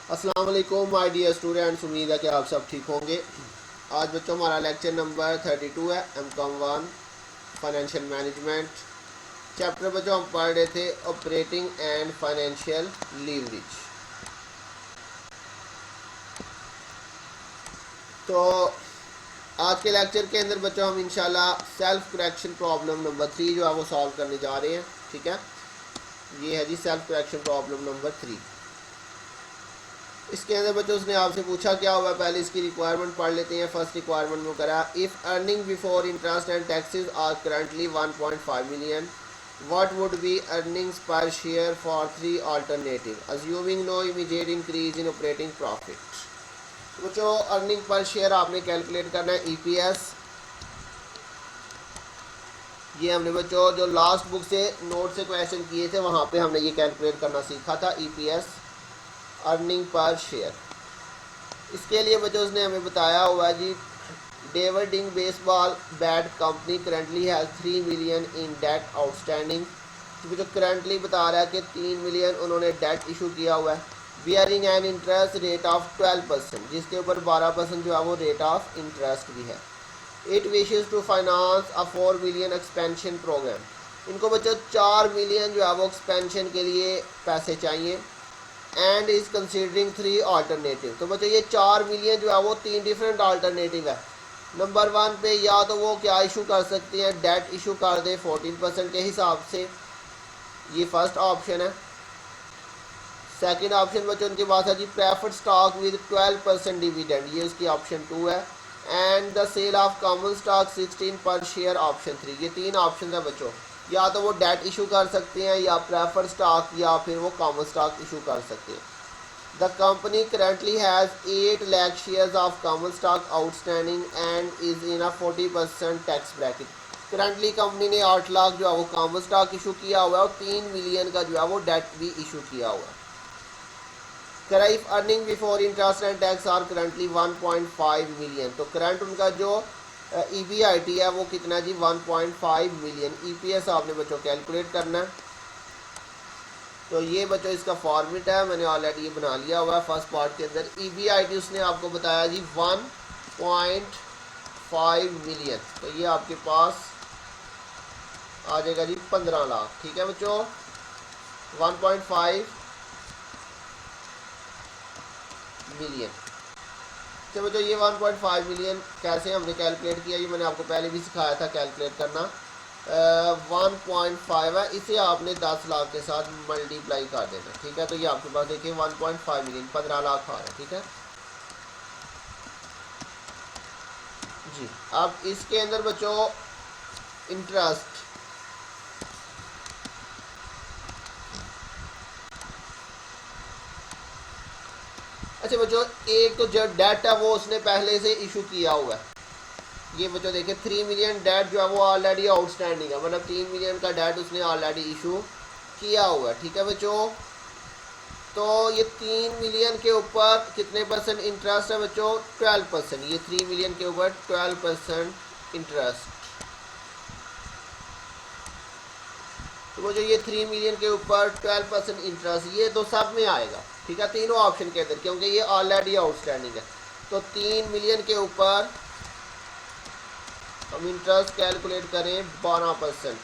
अस्सलाम वालेकुम my dear students, उम्मीद है कि आप सब ठीक होंगे। आज बच्चों हमारा लेक्चर नंबर 32 है, M.Com.1 फाइनेंशियल मैनेजमेंट। चैप्टर बच्चों हम पढ़ रहे थे ऑपरेटिंग एंड फाइनेंशियल लीवरेज। तो आज के लेक्चर के अंदर बच्चों हम इंशाल्लाह सेल्फ करेक्शन प्रॉब्लम नंबर 3 जो है वो सॉल्व करने जा रहे हैं। ठीक है, ये है जी सेल्फ करेक्शन प्रॉब्लम नंबर 3। इसके अंदर बच्चों उसने आपसे पूछा क्या हुआ, पहले इसकी रिक्वायरमेंट पढ़ लेते हैं। फर्स्ट रिक्वायरमेंट में करा if earning before interest and taxes are currently 1.5 million, what would be earnings per share for 3 alternative assuming no immediate increase in operating profit. बच्चों अर्निंग पर शेयर आपने कैलकुलेट करना है EPS। ये हमने बच्चों जो लास्ट बुक से note से क्वेश्चन किए थे वहाँ पे हमने ये कैलकुलेट करना सीखा था, EPS अर्निंग पर शेयर। इसके लिए बच्चों उसने हमें बताया हुआ जी डेविडिंग baseball bat company currently has 3 million in debt outstanding. तो जो करंटली बता रहा है कि 3 मिलियन उन्होंने डेट इशू किया हुआ है, bearing an interest rate of 12%, जिसके ऊपर 12% जो है वो रेट ऑफ इंटरेस्ट भी है। It wishes to finance a 4 million expansion program. इनको बच्चों 4 मिलियन जो है वो एक्सपेंशन के लिए पैसे चाहिए। And is considering 3 alternative. तो बच्चों ये 4 मिलियन जो है वो 3 डिफरेंट अल्टरनेटिव है। नंबर 1 पे या तो वो क्या इशू कर सकते हैं, डेट इशू कर दे 14% के हिसाब से, ये फर्स्ट ऑप्शन है। सेकंड ऑप्शन बच्चों उनके पास है जी प्रेफर्ड स्टॉक विद 12% डिविडेंड, ये उसकी ऑप्शन 2 है। And the sale of common stock 16 पर शेयर ऑप्शन 3। ये 3 ऑप्शन है बच्चों, या तो वो डेट इशू कर सकते हैं या प्रेफर्ड स्टॉक या फिर वो कॉमन स्टॉक इशू कर सकते हैं। The company currently has 8 lakh shares of common stock outstanding and is in a 40% tax bracket. Currently company ने 8 लाख जो है वो कॉमन स्टॉक इशू किया हुआ है और 3 मिलियन का जो है वो डेट भी इशू किया हुआ है। कराइफ earning before interest and tax are currently 1.5 million. तो करंट उनका जो EBIT है वो कितना जी 1.5 मिलियन। EPS आपने बच्चों कैलकुलेट करना है। तो ये बच्चों इसका फॉर्मेट है, मैंने ऑलरेडी ये बना लिया हुआ है फर्स्ट पार्ट के अंदर। EBIT उसने आपको बताया जी 1.5 मिलियन। तो ये आपके पास आ जाएगा जी 15 लाख। ठीक है बच्चों, 1.5 मिलियन। तो बच्चों ये 1.5 मिलियन कैसे हमने कैलकुलेट किया, ये मैंने आपको पहले भी सिखाया था कैलकुलेट करना। 1.5 है, इसे आपने 10 लाख के साथ मल्टीप्लाई कर देना। ठीक है, तो ये आपके पास देखिए 1.5 मिलियन 15 लाख आ रहा है। ठीक है जी। अब इसके अंदर बच्चों इंटरेस्ट, अच्छा बच्चों एक तो जो डेट है वो उसने पहले से इशू किया हुआ है। ये बच्चों देखिए 3 मिलियन डेट जो है वो ऑलरेडी आउटस्टैंडिंग है, मतलब 3 मिलियन का डेट उसने ऑलरेडी इशू किया हुआ है। ठीक है बच्चों, तो ये 3 मिलियन के ऊपर कितने परसेंट इंटरेस्ट है बच्चों, 12%। ये 3 मिलियन के ऊपर 12% इंटरेस्ट। तो वो जो ये 3 मिलियन के ऊपर 12% इंटरेस्ट, ये तो सब में आएगा। ठीक है, तीनों ऑप्शन के अंदर, क्योंकि ये ऑलरेडी आउटस्टैंडिंग है। तो 3 मिलियन के ऊपर हम इंटरेस्ट कैलकुलेट करें 12%,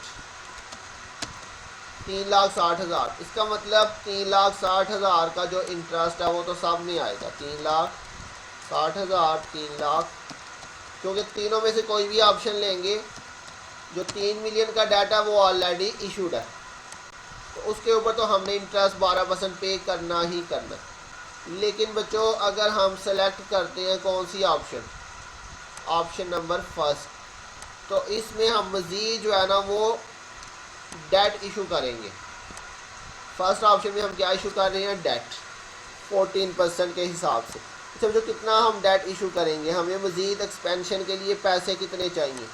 3,60,000। इसका मतलब 3,60,000 का जो इंटरेस्ट है वो तो सब में आएगा। 3,60,000, 3 लाख, क्योंकि तीनों में से कोई भी ऑप्शन लेंगे, जो 3 मिलियन का डाटा वो ऑलरेडी इशूड है, तो उसके ऊपर तो हमने इंटरेस्ट 12% पे करना ही करना। लेकिन बच्चों अगर हम सेलेक्ट करते हैं कौन सी ऑप्शन, ऑप्शन नंबर फर्स्ट, तो इसमें हम मज़ीद जो है ना वो डेट इशू करेंगे। फर्स्ट ऑप्शन में हम क्या इशू कर रहे हैं, डेट 14% के हिसाब से। अच्छा जो कितना हम डेट इशू करेंगे, हमें मज़ीद एक्सपेंशन के लिए पैसे कितने चाहिए,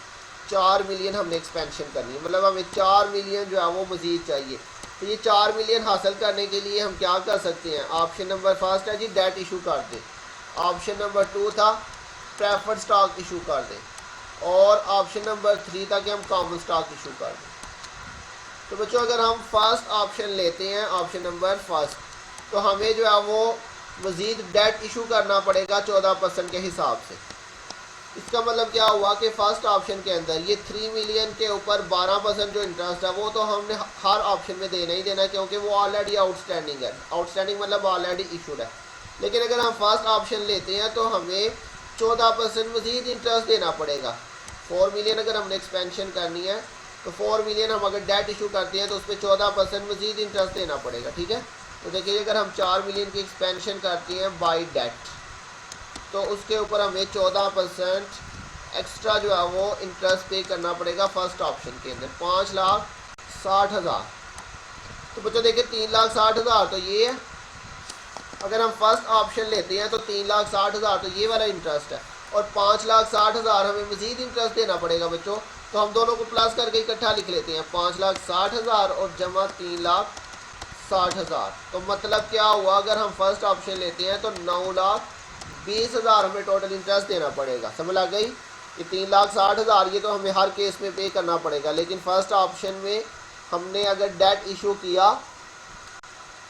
4 मिलियन हमने एक्सपेंशन करनी है, मतलब हमें 4 मिलियन जो है वो मज़ीद चाहिए। तो ये 4 मिलियन हासिल करने के लिए हम क्या कर सकते हैं, ऑप्शन नंबर फर्स्ट है जी डेट इशू कर दें, ऑप्शन नंबर 2 था प्रेफर्ड स्टॉक इशू कर दें, और ऑप्शन नंबर 3 था कि हम कॉमन स्टॉक इशू कर दें। तो बच्चों अगर हम फर्स्ट ऑप्शन लेते हैं, ऑप्शन नंबर फर्स्ट, तो हमें जो है वो मज़ीद डेट इशू करना पड़ेगा 14% के हिसाब से। इसका मतलब क्या हुआ कि फर्स्ट ऑप्शन के अंदर ये 3 मिलियन के ऊपर 12% जो इंटरेस्ट है वो तो हमने हर ऑप्शन में देना ही देना है, क्योंकि वो ऑलरेडी आउटस्टैंडिंग है। आउटस्टैंडिंग मतलब ऑलरेडी इशूड है। लेकिन अगर हम फर्स्ट ऑप्शन लेते हैं तो हमें 14% मज़ीद इंटरेस्ट देना पड़ेगा। 4 मिलियन अगर हमने एक्सपेंशन करनी है तो 4 मिलियन हम अगर डेट इशू करते हैं तो उस पर 14% मज़ीद इंटरेस्ट देना पड़ेगा। ठीक है, तो देखिए अगर हम 4 मिलियन की एक्सपेंशन करते हैं बाई डेट तो उसके ऊपर हमें 14% एक्स्ट्रा जो है वो इंटरेस्ट पे करना पड़ेगा फर्स्ट ऑप्शन के अंदर 5,60,000। तो बच्चों देखिए 3,60,000 तो ये है। अगर हम फर्स्ट ऑप्शन लेते हैं तो 3,60,000 तो ये वाला इंटरेस्ट है, और 5,60,000 हमें मज़ीद इंटरेस्ट देना पड़ेगा बच्चों। तो हम दोनों को प्लस करके इकट्ठा लिख लेते हैं, 5,60,000 और जमा 3,60,000। तो मतलब क्या हुआ, अगर हम फर्स्ट ऑप्शन लेते हैं तो 9,20,000 हमें टोटल इंटरेस्ट देना पड़ेगा। समझ आ गई? ये 3,60,000 ये तो हमें हर केस में पे करना पड़ेगा, लेकिन फर्स्ट ऑप्शन में हमने अगर डेट इशू किया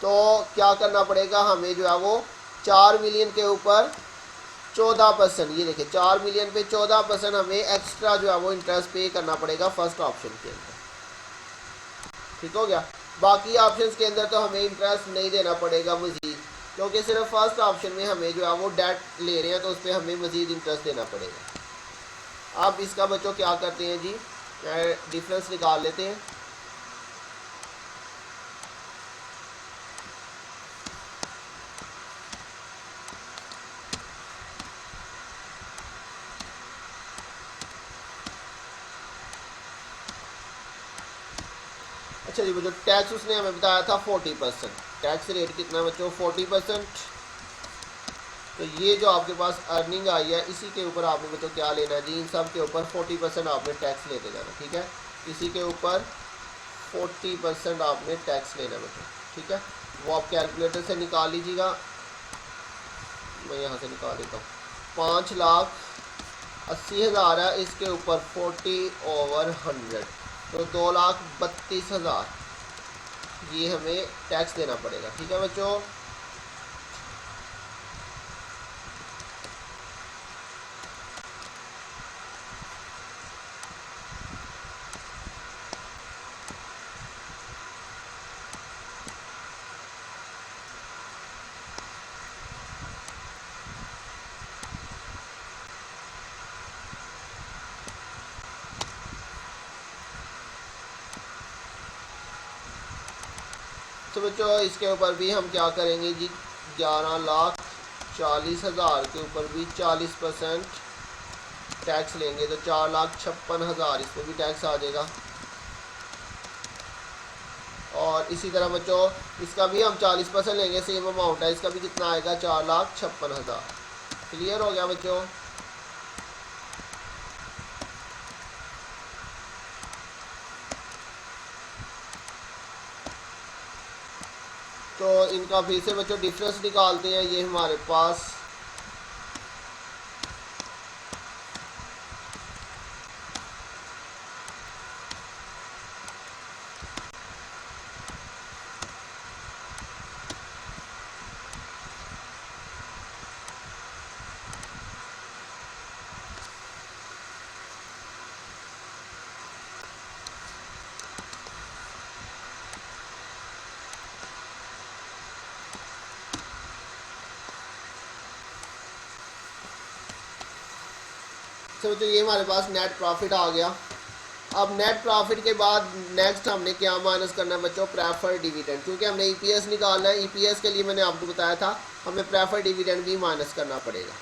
तो क्या करना पड़ेगा, हमें जो है वो 4 मिलियन के ऊपर 14%, ये देखिए 4 मिलियन पे 14% हमें एक्स्ट्रा जो है वो इंटरेस्ट पे करना पड़ेगा फर्स्ट ऑप्शन के अंदर। ठीक हो गया? बाकी ऑप्शंस के अंदर तो हमें इंटरेस्ट नहीं देना पड़ेगा मज़ीद, क्योंकि सिर्फ फर्स्ट ऑप्शन में हमें जो है वो डेट ले रहे हैं तो उस पर हमें मज़ीद इंटरेस्ट देना पड़ेगा। अब इसका बच्चों क्या करते हैं जी, डिफरेंस निकाल लेते हैं। अच्छा जी बच्चों, टैक्स उसने हमें बताया था 40%। टैक्स रेट कितना बच्चों? 40%। तो ये जो आपके पास अर्निंग आई है इसी के ऊपर आपने बच्चों क्या लेना है जी, इन सब के ऊपर 40% आपने टैक्स लेते जाना। ठीक है, इसी के ऊपर 40% आपने टैक्स लेना बच्चों। ठीक है, वो आप कैलकुलेटर से निकाल लीजिएगा, मैं यहाँ से निकाल देता हूँ। 5,80,000 है, इसके ऊपर 40/100 तो 2,32,000 ये हमें टैक्स देना पड़ेगा। ठीक है बच्चों, तो बच्चों इसके ऊपर भी हम क्या करेंगे जी, 11,40,000 के ऊपर भी 40% टैक्स लेंगे तो 4,56,000 इस पर भी टैक्स आ जाएगा। और इसी तरह बच्चों इसका भी हम 40% लेंगे, सेम अमाउंट है, इसका भी कितना आएगा 4,56,000। क्लियर हो गया बच्चों? तो इनका फिर से बच्चों डिफरेंस निकालते हैं। ये हमारे पास तो ये हमारे पास नेट प्रॉफिट आ गया। अब नेट प्रॉफिट के बाद नेक्स्ट हमने क्या माइनस करना है बच्चों, प्रेफर्ड डिविडेंड। क्योंकि हमने ईपीएस निकालना है, ईपीएस के लिए मैंने आपको बताया था हमें प्रेफर्ड डिविडेंड भी माइनस करना पड़ेगा।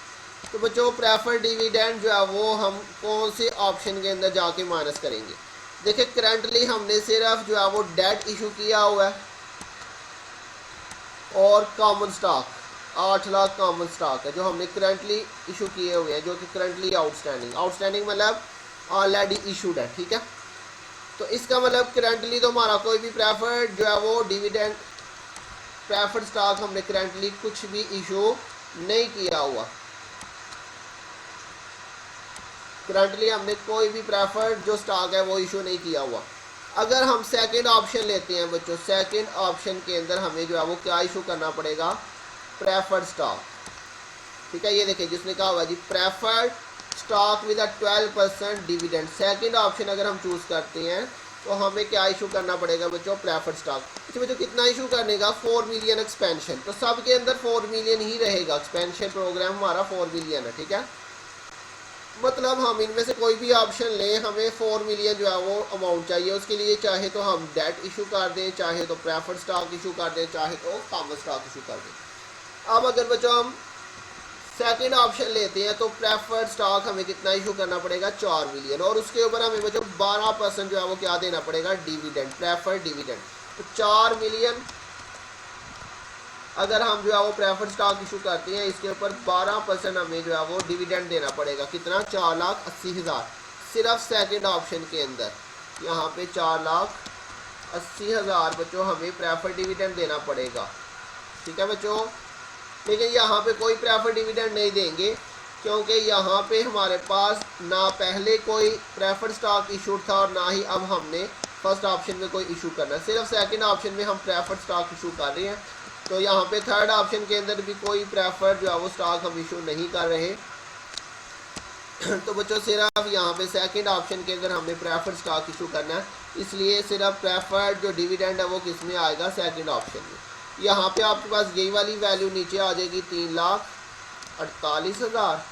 तो बच्चों प्रेफर्ड डिविडेंड जो है वो हम कौन से ऑप्शन के अंदर जाके माइनस करेंगे? देखिए करंटली हमने सिर्फ जो है वो डेट इशू किया हुआ है और common stock 8 lakh common stock है जो हमने करंटली इशू किए हुए हैं, जो कि करंटली आउटस्टैंडिंग मतलब ऑलरेडी इशूड है। ठीक है, तो इसका मतलब करंटली तो हमारा कोई भी प्रेफर्ड जो है वो डिविडेंड प्रेफर्ड स्टॉक हमने करंटली कुछ भी इशू नहीं किया हुआ। करंटली हमने कोई भी प्रेफर्ड जो स्टॉक है वो इशू नहीं किया हुआ। अगर हम सेकंड ऑप्शन लेते हैं बच्चों, सेकंड ऑप्शन के अंदर हमें जो है वो क्या इशू करना पड़ेगा, प्रेफर्ड स्टॉक, ठीक है। ये देखिए जिसने कहा हुआ जी preferred stock with a 12% dividend, second option अगर हम चूज़ करते हैं तो हमें क्या इशू करना पड़ेगा बच्चों, प्रेफर्ड स्टॉक। अच्छा बच्चों कितना इशू करने का, 4 मिलियन एक्सपेंशन, तो सब के अंदर 4 मिलियन ही रहेगा, एक्सपेंशन प्रोग्राम हमारा 4 मिलियन है, ठीक है। मतलब हम इनमें से कोई भी ऑप्शन लें, हमें 4 मिलियन जो है वो अमाउंट चाहिए। उसके लिए चाहे तो हम डेट इशू कर दें, चाहे तो प्रेफर्ड स्टॉक इशू कर दें, चाहे तो कॉमन स्टॉक इशू कर दें। अब अगर बच्चों हम सेकंड ऑप्शन लेते हैं तो प्रेफर्ड स्टॉक हमें कितना इशू करना पड़ेगा, 4 मिलियन, और उसके ऊपर हमें बच्चों 12% जो है वो क्या देना पड़ेगा, डिविडेंड, प्रेफर्ड डिविडेंड। तो 4 मिलियन अगर हम जो है वो प्रेफर्ड स्टॉक इशू करते हैं, इसके ऊपर 12% हमें जो है वो डिविडेंड देना पड़ेगा, कितना, 4,80,000, सिर्फ सेकंड ऑप्शन के अंदर यहाँ पे 4,80,000 बच्चों हमें प्रेफर्ड डिविडेंड देना पड़ेगा, ठीक है बच्चों। लेकिन यहाँ पे कोई प्रेफर्ड डिविडेंड नहीं देंगे, क्योंकि यहाँ पे हमारे पास ना पहले कोई प्रेफर्ड स्टॉक इशू था और ना ही अब हमने फर्स्ट ऑप्शन में कोई इशू करना, सिर्फ सेकंड ऑप्शन में हम प्रेफर्ड स्टॉक इशू कर रहे हैं। तो यहाँ पे थर्ड ऑप्शन के अंदर भी कोई प्रेफर्ड जो है वो स्टॉक हम इशू नहीं कर रहे। तो बच्चों सिर्फ यहाँ पे सेकंड ऑप्शन के अंदर हमने प्रेफर्ड स्टॉक इशू करना है, इसलिए सिर्फ प्रेफर्ड जो डिविडेंड है वो किस में आएगा, सेकंड ऑप्शन में। यहाँ पे आपके पास यही वाली वैल्यू नीचे आ जाएगी, 3,48,000।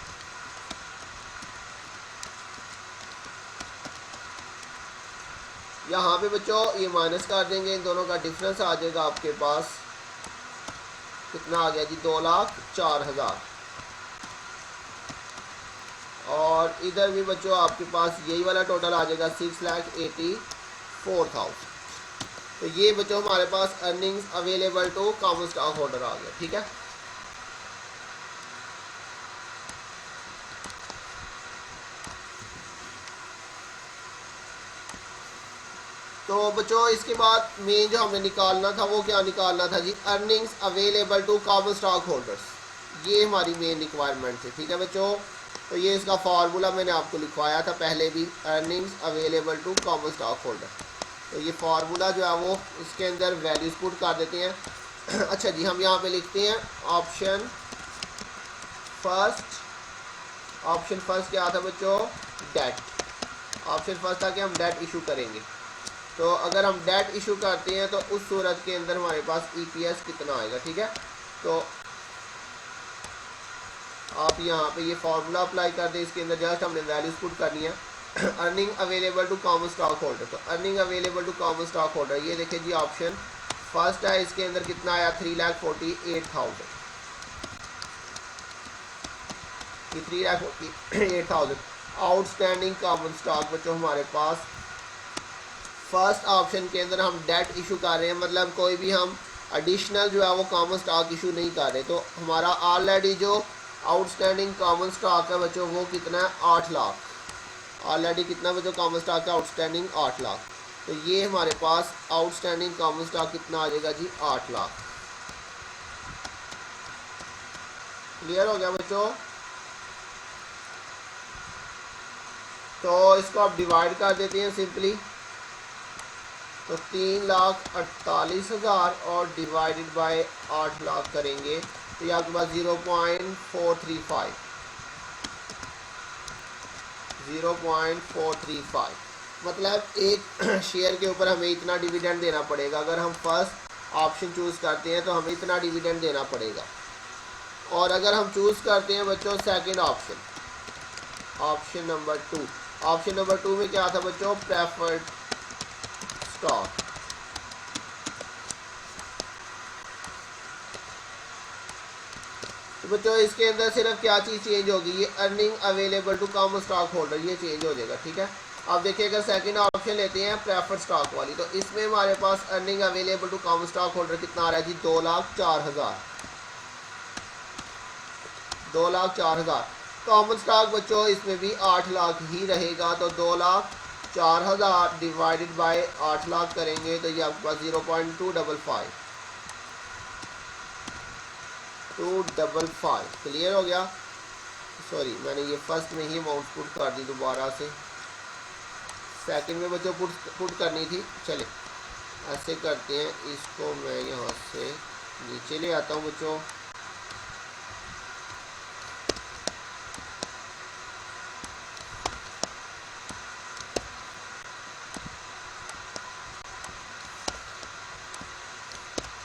यहाँ पे बच्चों ये माइनस कर देंगे, इन दोनों का डिफरेंस आ जाएगा आपके पास, कितना आ गया जी, 2,04,000। और इधर भी बच्चों आपके पास यही वाला टोटल आ जाएगा, 6,84,000। तो ये बच्चों हमारे पास earnings available to common stock holder आ गया, ठीक है। तो बच्चों इसके बाद मेन जो हमें निकालना था वो क्या निकालना था जी, earnings available to common stockholders, ये हमारी मेन रिक्वायरमेंट थी, ठीक है बच्चों। तो ये इसका फार्मूला मैंने आपको लिखवाया था पहले भी, earnings available to common stock holder. तो ये फार्मूला जो है वो इसके अंदर वैल्यूज पुट कर देते हैं। अच्छा जी, हम यहाँ पे लिखते हैं ऑप्शन फर्स्ट क्या था बच्चों, डेट। ऑप्शन फर्स्ट था कि हम डेट इशू करेंगे। तो अगर हम डेट इशू करते हैं तो उस सूरत के अंदर हमारे पास ईपीएस कितना आएगा, ठीक है। तो आप यहाँ पे ये फार्मूला अप्लाई कर दें, इसके अंदर जस्ट हमने वैल्यूज पुट करनी है। Earning available to common stock holder, तो earning available to common stock holder, ये देखिए जी ऑप्शन फर्स्ट है, इसके अंदर कितना आया, 3,48,000, 3,48,000 आउटस्टैंडिंग कॉमन स्टॉक बच्चों हमारे पास। फर्स्ट ऑप्शन के अंदर हम डेट इशू कर रहे हैं, मतलब कोई भी हम एडिशनल जो है वो कॉमन स्टॉक इशू नहीं कर रहे। तो हमारा ऑलरेडी जो आउटस्टैंडिंग कॉमन स्टॉक है बच्चों वो कितना है, 8 लाख। ऑलरेडी कितना बच्चों कॉमन स्टॉक है आउटस्टैंडिंग, 8 लाख। तो ये हमारे पास आउटस्टैंडिंग कॉमन स्टॉक कितना आ जाएगा जी, 8 लाख। क्लियर हो गया बच्चों। तो इसको आप डिवाइड कर देते हैं सिंपली, तो 3,48,000 और डिवाइडेड बाय 8 लाख करेंगे तो ये आपके पास 0.435 मतलब एक शेयर के ऊपर हमें इतना डिविडेंड देना पड़ेगा। अगर हम फर्स्ट ऑप्शन चूज़ करते हैं तो हमें इतना डिविडेंड देना पड़ेगा। और अगर हम चूज़ करते हैं बच्चों second option, option number 2, option number 2 में क्या था बच्चों, प्रेफर्ड स्टॉक। तो बच्चों इसके अंदर सिर्फ क्या चीज़ चेंज होगी, ये earning available to common stock holder ये चेंज हो जाएगा, ठीक है। आप देखिए अगर सेकंड ऑप्शन लेते हैं प्रेफर्ड स्टॉक वाली, तो इसमें हमारे पास earning available to common stock holder कितना आ रहा है जी, 2,04,000। 2,04,000 कॉमन स्टॉक बच्चों इसमें भी 8 लाख ही रहेगा। तो 2,04,000 डिवाइडेड बाय 8 लाख करेंगे तो ये आपके पास 0.255 क्लियर हो गया। सॉरी मैंने ये फर्स्ट में ही अमाउंट पुट कर दी, दोबारा से सेकंड में बच्चों पुट करनी थी। चले ऐसे करते हैं, इसको मैं यहाँ से नीचे ले आता हूँ बच्चों,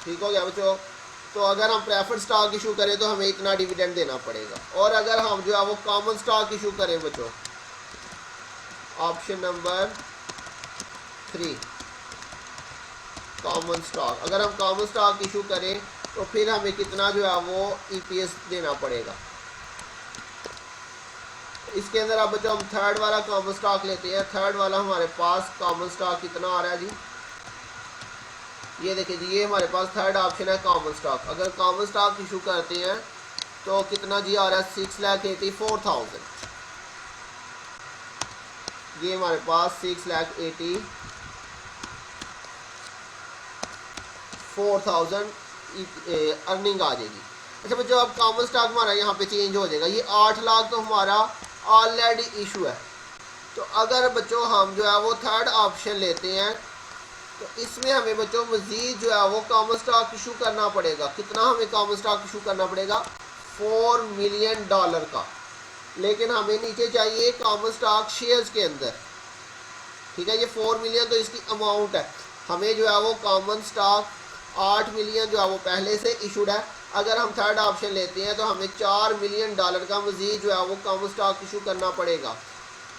ठीक हो गया बच्चों। तो अगर हम प्रेफर्ड स्टॉक इशू करें तो हमें इतना डिविडेंड देना पड़ेगा, और अगर हम जो है वो कॉमन स्टॉक इशू करें बच्चों, ऑप्शन नंबर 3 कॉमन स्टॉक, अगर हम कॉमन स्टॉक इशू करें तो फिर हमें कितना जो है वो ईपीएस देना पड़ेगा। इसके अंदर अब बच्चों हम थर्ड वाला कॉमन स्टॉक लेते हैं। थर्ड वाला हमारे पास कॉमन स्टॉक कितना आ रहा है जी, ये देखिए जी, ये हमारे पास थर्ड ऑप्शन है कॉमन स्टॉक। अगर कॉमन स्टॉक इशू करते हैं तो कितना जी आ रहा है 6,84,000, ये हमारे पास 6,84,000 अर्निंग आ जाएगी। अच्छा बच्चों, अब कॉमन स्टॉक हमारा यहाँ पे चेंज हो जाएगा। ये 8 लाख तो हमारा ऑलरेडी इशू है, तो अगर बच्चों हम जो है वो थर्ड ऑप्शन लेते हैं तो इसमें हमें बच्चों मजीद जो है वो कॉमन स्टॉक इशू करना पड़ेगा। कितना हमें कॉमन स्टॉक इशू करना पड़ेगा, $4 मिलियन का। लेकिन हमें नीचे चाहिए कॉमन स्टॉक शेयर्स के अंदर, ठीक है। ये 4 मिलियन तो इसकी अमाउंट है, हमें जो है वो कॉमन स्टॉक 8 मिलियन जो है वो पहले से इशूड है। अगर हम थर्ड ऑप्शन लेते हैं तो हमें $4 मिलियन का मजीद जो है वो कॉमन स्टॉक इशू करना पड़ेगा।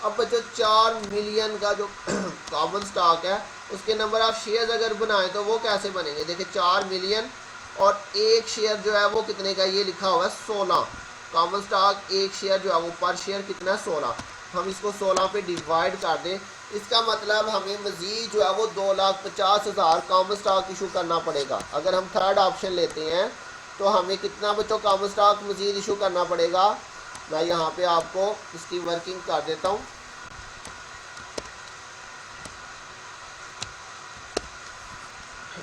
अब बच्चों 4 मिलियन का जो कॉमन स्टॉक है उसके नंबर ऑफ शेयर्स अगर बनाएं तो वो कैसे बनेंगे। देखिए 4 मिलियन और एक शेयर जो है वो कितने का, ये लिखा हुआ है 16 कॉमन स्टॉक। एक शेयर जो है वो पर शेयर कितना है 16, हम इसको 16 पे डिवाइड कर दें, इसका मतलब हमें मजीद जो है वो 2,50,000 कॉमन स्टॉक इशू करना पड़ेगा। अगर हम थर्ड ऑप्शन लेते हैं तो हमें कितना बच्चों कॉमन स्टॉक मजीद इशू करना पड़ेगा। मैं यहाँ पे आपको इसकी वर्किंग कर देता हूँ।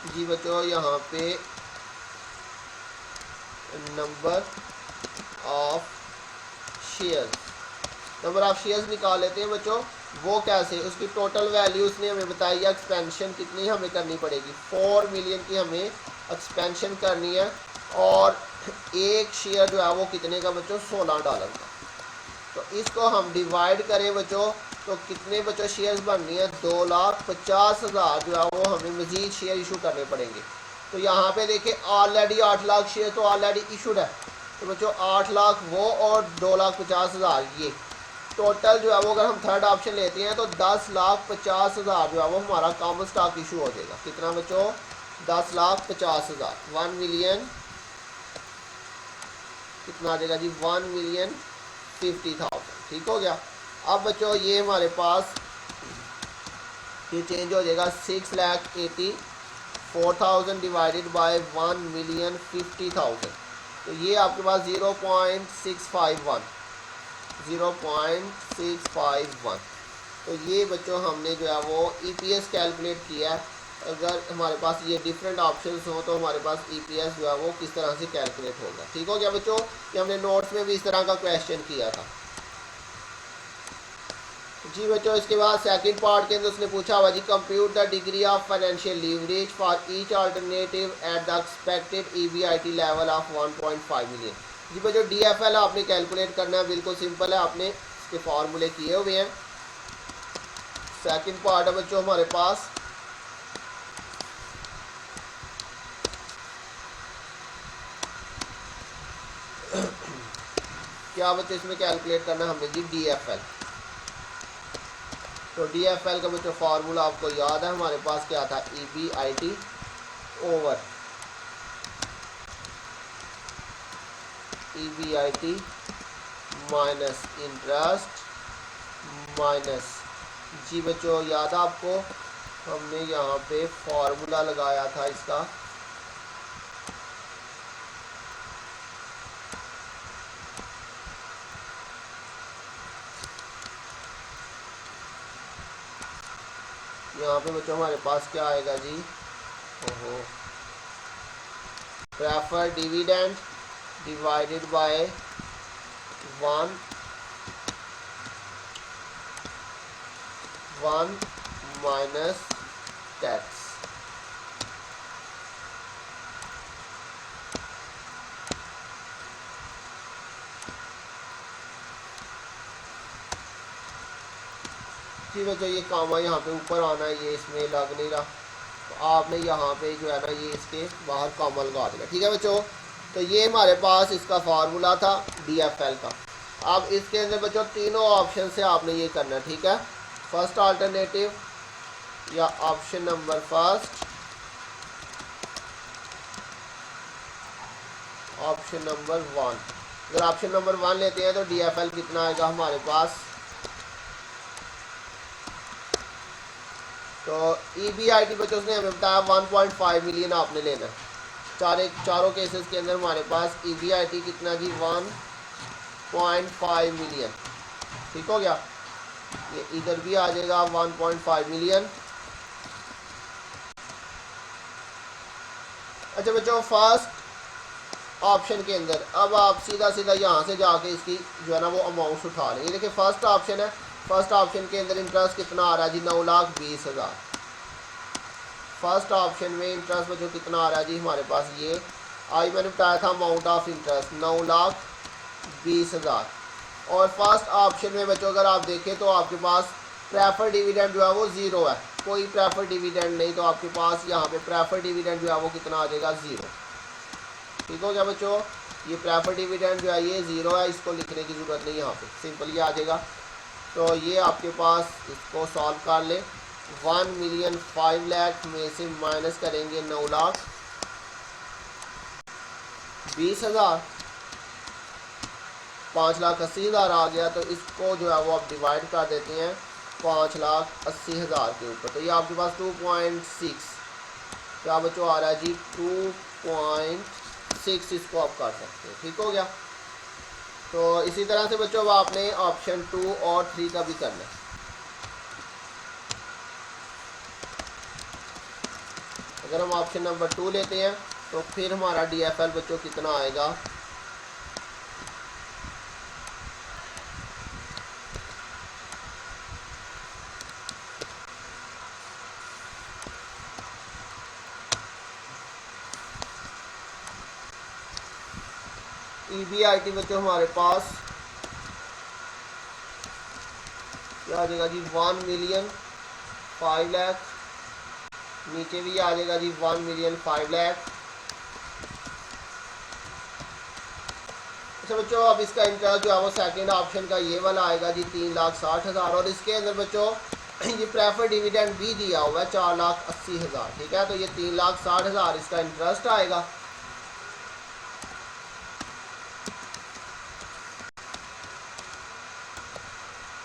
जी बच्चों, यहाँ पे नंबर ऑफ शेयर्स निकाल लेते हैं बच्चों। वो कैसे, उसकी टोटल वैल्यू उसने हमें बताई है। एक्सपेंशन कितनी हमें करनी पड़ेगी, 4 मिलियन की हमें एक्सपेंशन करनी है, और एक शेयर जो है वो कितने का बच्चों, $16 का। तो इसको हम डिवाइड करें बच्चों तो कितने बच्चों शेयर्स बननी है, 2,50,000 जो है वो हमें मजीद शेयर इशू करने पड़ेंगे। तो यहाँ पे देखिए ऑलरेडी 8 लाख शेयर तो ऑलरेडी इशूड है, तो बच्चों 8 लाख वो और 2,50,000 ये टोटल जो है वो अगर हम थर्ड ऑप्शन लेते हैं तो 10,50,000 जो है वो हमारा कॉमन स्टॉक इशू हो जाएगा। कितना बच्चों, 10,50,000। 1 मिलियन कितना आ जाएगा जी, 1,50,000। ठीक हो गया। अब बच्चों ये हमारे पास ये चेंज हो जाएगा 6,84,000 डिवाइडेड बाय 1,50,000, तो ये आपके पास 0.651। तो ये बच्चों हमने जो है वो ईपीएस कैलकुलेट किया है। अगर हमारे पास ये डिफरेंट ऑप्शंस हो तो हमारे पास ईपीएस जो है वो किस तरह से कैलकुलेट होगा। ठीक हो गया बच्चों, ये हमने नोट्स में भी इस तरह का क्वेश्चन किया था। जी बच्चों, इसके बाद सेकंड पार्ट के अंदर उसने पूछा हुआ जी, compute the degree of financial leverage for each alternative at the expected EBIT level of 1.5 million. जी बच्चों, डीएफएल आपने कैलकुलेट करना है, बिल्कुल सिंपल है, आपने इसके फार्मूले किए हुए हैं। सेकंड पार्ट है बच्चों हमारे पास, क्या बच्चों इसमें कैलकुलेट करना है हमने जी, डीएफएल। तो डीएफएल का बच्चों फार्मूला आपको याद है, हमारे पास क्या था, EBIT over EBIT minus interest minus, जी बच्चों याद है आपको, हमने यहाँ पे फार्मूला लगाया था इसका, यहाँ पे बच्चों हमारे पास क्या आएगा जी, ओहो, prefer dividend divided by 1 minus tax. जी बच्चों ये कामा यहाँ पे ऊपर आना है, ये इसमें लग नहीं रहा, तो आपने यहाँ पे जो है ना ये इसके बाहर कॉमा लगा देना। ठीक है बच्चों, तो ये हमारे पास इसका फार्मूला था DFL का। अब इसके अंदर बच्चों तीनों ऑप्शन से आपने ये करना। ठीक है, फर्स्ट अल्टरनेटिव या option number first, option number 1। अगर ऑप्शन नंबर 1 लेते हैं तो DFL कितना आएगा हमारे पास, तो EBIT बच्चों ने हमें बताया 1.5 मिलियन आपने लेना। चारों केसेस के अंदर हमारे पास EBIT कितना जी 1.5 मिलियन। ठीक हो गया, ये इधर भी आ जाएगा 1.5 मिलियन। अच्छा बच्चों, फर्स्ट ऑप्शन के अंदर अब आप सीधा सीधा यहाँ से जाके इसकी जो है ना वो अमाउंट उठा लें। ये देखिए फर्स्ट ऑप्शन है, फर्स्ट ऑप्शन के अंदर इंटरेस्ट कितना आ रहा है जी 9,20,000। फर्स्ट ऑप्शन में इंटरेस्ट बच्चों कितना आ रहा है जी हमारे पास, ये आज मैंने बताया था अमाउंट ऑफ इंटरेस्ट 9,20,000। और फर्स्ट ऑप्शन में बच्चों अगर आप देखें तो आपके पास प्रेफर डिविडेंड जो है वो ज़ीरो है, कोई प्रेफर डिविडेंड नहीं, तो आपके पास यहाँ पे प्रेफर डिविडेंड जो है वो कितना आ जाएगा 0। ठीक हो गया बच्चों, ये प्रेफर डिविडेंड जो है ये 0 है, इसको लिखने की ज़रूरत नहीं, यहाँ पे सिंपल ये आ जाएगा। तो ये आपके पास इसको सॉल्व कर ले, 1,05,00,000 में से माइनस करेंगे 9,20,000, 5,80,000 आ गया। तो इसको जो है वो आप डिवाइड कर देते हैं 5,80,000 के ऊपर, तो ये आपके पास 2.6 क्या बच्चों आ रहा है जी 2.6, इसको आप कर सकते हैं। ठीक हो गया, तो इसी तरह से बच्चों अब आपने ऑप्शन 2 और 3 का भी करना है। अगर हम ऑप्शन नंबर 2 लेते हैं तो फिर हमारा DFL बच्चों कितना आएगा, EBIT बच्चों हमारे पास क्या आ जाएगा जी 1,05,00,000, नीचे भी आ जाएगा जी 1,05,00,000। अच्छा बच्चों, अब इसका इंटरेस्ट जो है वो सेकंड ऑप्शन का ये वाला आएगा जी 3,60,000, और इसके अंदर बच्चों ये प्रेफर डिविडेंड भी दिया हुआ है 4,80,000। ठीक है, तो ये 3,60,000 इसका इंटरेस्ट आएगा।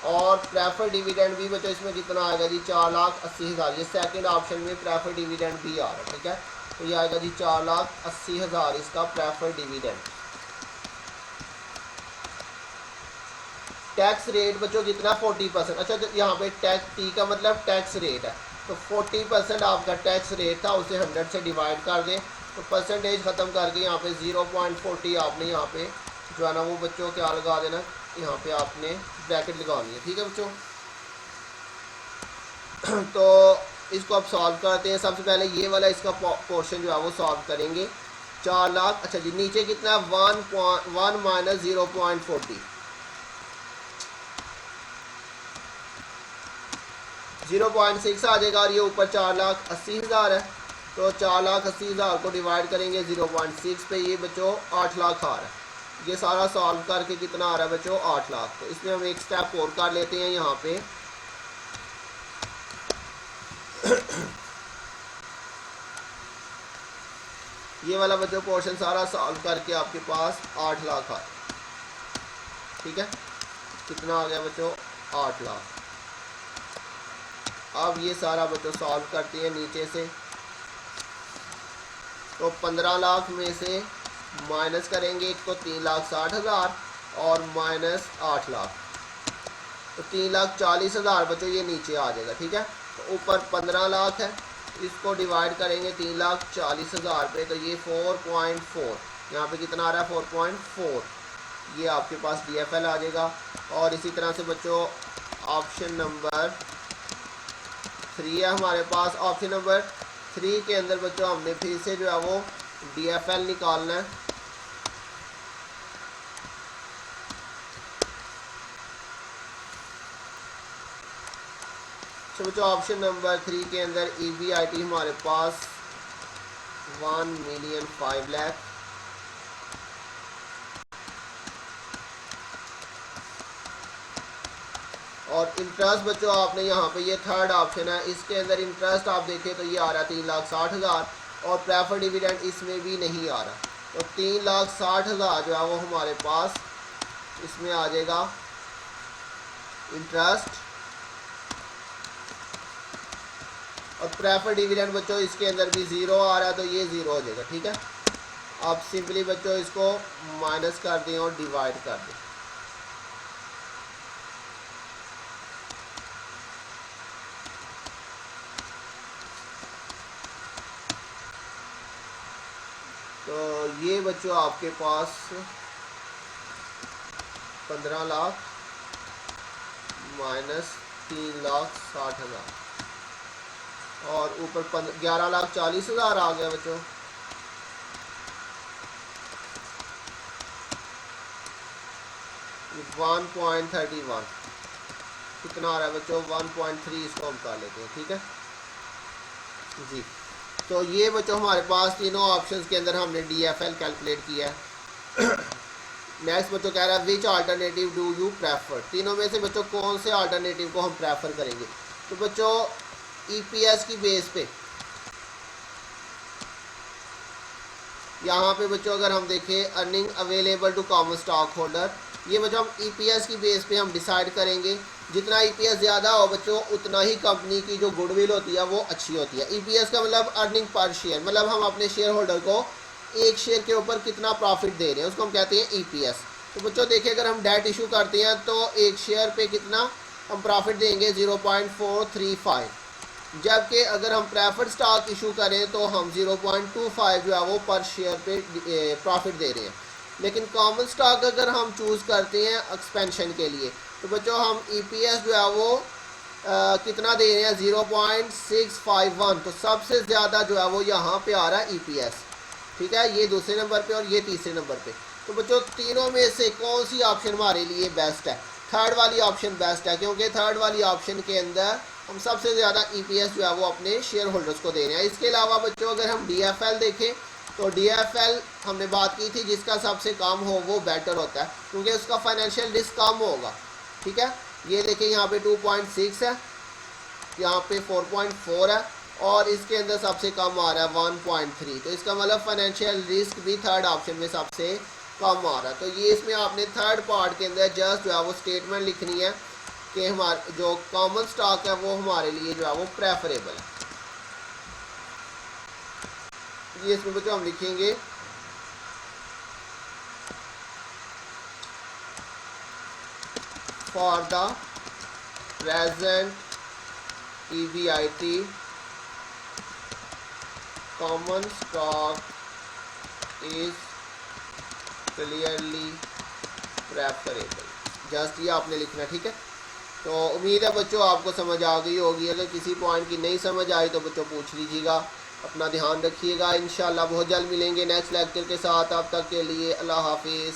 और प्रेफर डिविडेंड भी बच्चों इसमें कितना आएगा जी 4,80,000, ये सेकंड ऑप्शन में प्रेफर डिविडेंड भी आ रहा है। ठीक है, तो ये आएगा जी 4,80,000 इसका प्रेफर डिविडेंड। टैक्स रेट बच्चों कितना 40%। अच्छा, तो यहाँ पे टैक्स टी का मतलब टैक्स रेट है, तो 40% आपका टैक्स रेट था, उसे 100 से डिवाइड कर दें, तो परसेंटेज ख़त्म करके यहाँ पे 0.40 आपने यहाँ पे जो है ना वो बच्चों क्या लगा देना, यहाँ पे आपने ब्रैकेट लगानी है। ठीक है बच्चों, तो इसको अब सॉल्व करते हैं। सबसे पहले ये वाला इसका पोर्शन जो है वो सॉल्व करेंगे, 4 लाख। अच्छा जी, नीचे कितना 1 माइनस 0.40, 0.6 आ जाएगा, और ये ऊपर 4,80,000 है, तो 4,80,000 को डिवाइड करेंगे 0.6 पे, ये बच्चों 8 लाख आ रहा है। ये सारा सॉल्व करके कितना आ रहा है बच्चों 8 लाख। तो इसमें हम एक स्टेप और कर लेते हैं यहाँ पे ये वाला बच्चों पोर्शन सारा सॉल्व करके आपके पास 8 लाख आ रहा है। ठीक है, कितना आ गया बच्चों 8 लाख। अब ये सारा बच्चों सॉल्व करते हैं नीचे से, तो 15 लाख में से माइनस करेंगे एक तो 3,60,000 और माइनस 8 लाख, तो 3,40,000 बच्चों ये नीचे आ जाएगा। ठीक है, तो ऊपर 15 लाख है, इसको डिवाइड करेंगे 3,40,000 पे, तो ये 4.4 यहाँ पे कितना आ रहा है 4.4, ये आपके पास DFL आ जाएगा। और इसी तरह से बच्चों ऑप्शन नंबर 3 है हमारे पास। ऑप्शन नंबर 3 के अंदर बच्चों हमने फिर से जो है वो DFL निकालना है। तो बच्चों ऑप्शन नंबर 3 के अंदर EBIT हमारे पास 1,05,00,000 और इंटरेस्ट बच्चों आपने यहाँ पे ये थर्ड ऑप्शन है, इसके अंदर इंटरेस्ट आप देखें तो ये आ रहा है 3,60,000 और प्रेफर डिविडेंड इसमें भी नहीं आ रहा। तो 3,60,000 जो है वो हमारे पास इसमें आ जाएगा इंटरेस्ट, और प्रेफर डिविडेंड बच्चों इसके अंदर भी ज़ीरो आ रहा है, तो ये ज़ीरो हो जाएगा। ठीक है, आप सिंपली बच्चों इसको माइनस कर दें और डिवाइड कर दें। तो ये बच्चों आपके पास 15 लाख माइनस 3,60,000 और ऊपर 11,40,000 आ गया बच्चों। ये 1.31 कितना आ रहा है बच्चों, 1.3 इसको हम कर लेते हैं। ठीक है जी, तो ये बच्चों हमारे पास तीनों ऑप्शंस के अंदर हमने DFL कैलकुलेट किया है। नेक्स्ट बच्चों कह रहा है विच अल्टरनेटिव डू यू प्रेफर, तीनों में से बच्चों कौन से अल्टरनेटिव को हम प्रेफर करेंगे। तो बच्चों EPS की बेस पे यहाँ पे बच्चों अगर हम देखें earning available to common stock holder, ये बच्चों हम EPS की बेस पे हम डिसाइड करेंगे। जितना EPS ज़्यादा हो बच्चों उतना ही कंपनी की जो गुडविल होती है वो अच्छी होती है। EPS का मतलब अर्निंग पर शेयर, मतलब हम अपने शेयर होल्डर को एक शेयर के ऊपर कितना प्रॉफिट दे रहे हैं उसको हम कहते हैं EPS। तो बच्चों देखिए अगर हम डेट इशू करते हैं तो एक शेयर पे कितना हम प्रॉफिट देंगे 0.435, जबकि अगर हम प्रेफर्ड स्टॉक इशू करें तो हम 0.25 जो है वो पर शेयर पे प्रॉफिट दे रहे हैं। लेकिन कॉमन स्टॉक अगर हम चूज़ करते हैं एक्सपेंशन के लिए तो बच्चों हम EPS जो है वो कितना दे रहे हैं 0.651, तो सबसे ज़्यादा जो है वो यहाँ पे आ रहा है EPS। ठीक है, ये दूसरे नंबर पे और ये तीसरे नंबर पे। तो बच्चों तीनों में से कौन सी ऑप्शन हमारे लिए बेस्ट है, थर्ड वाली ऑप्शन बेस्ट है, क्योंकि थर्ड वाली ऑप्शन के अंदर हम सबसे ज़्यादा EPS जो है वो अपने शेयर होल्डर्स को दे रहे हैं। इसके अलावा बच्चों अगर हम DFL देखें तो DFL हमने बात की थी जिसका सबसे कम हो वो बेटर होता है क्योंकि उसका फाइनेंशियल रिस्क कम होगा। ठीक है, ये देखिए यहाँ पे 2.6 है, यहाँ पे 4.4 है और इसके अंदर सबसे कम आ रहा है 1.3, तो इसका मतलब फाइनेंशियल रिस्क भी थर्ड ऑप्शन में सबसे कम आ रहा है। तो ये इसमें आपने थर्ड पार्ट के अंदर जस्ट जो है वो स्टेटमेंट लिखनी है कि हमारे जो कॉमन स्टॉक है वो हमारे लिए जो है वो प्रेफरेबल है। ये इसमें बच्चों हम लिखेंगे for the present EBIT common stock is clearly preferable, just ये आपने लिखना। ठीक है, तो उम्मीद है बच्चों आपको समझ आ गई होगी। अगर किसी पॉइंट की नहीं समझ आई तो बच्चों पूछ लीजिएगा। अपना ध्यान रखिएगा, इंशाल्लाह बहुत जल्द मिलेंगे नेक्स्ट लेक्चर के साथ। अब तक के लिए अल्लाह हाफिज़।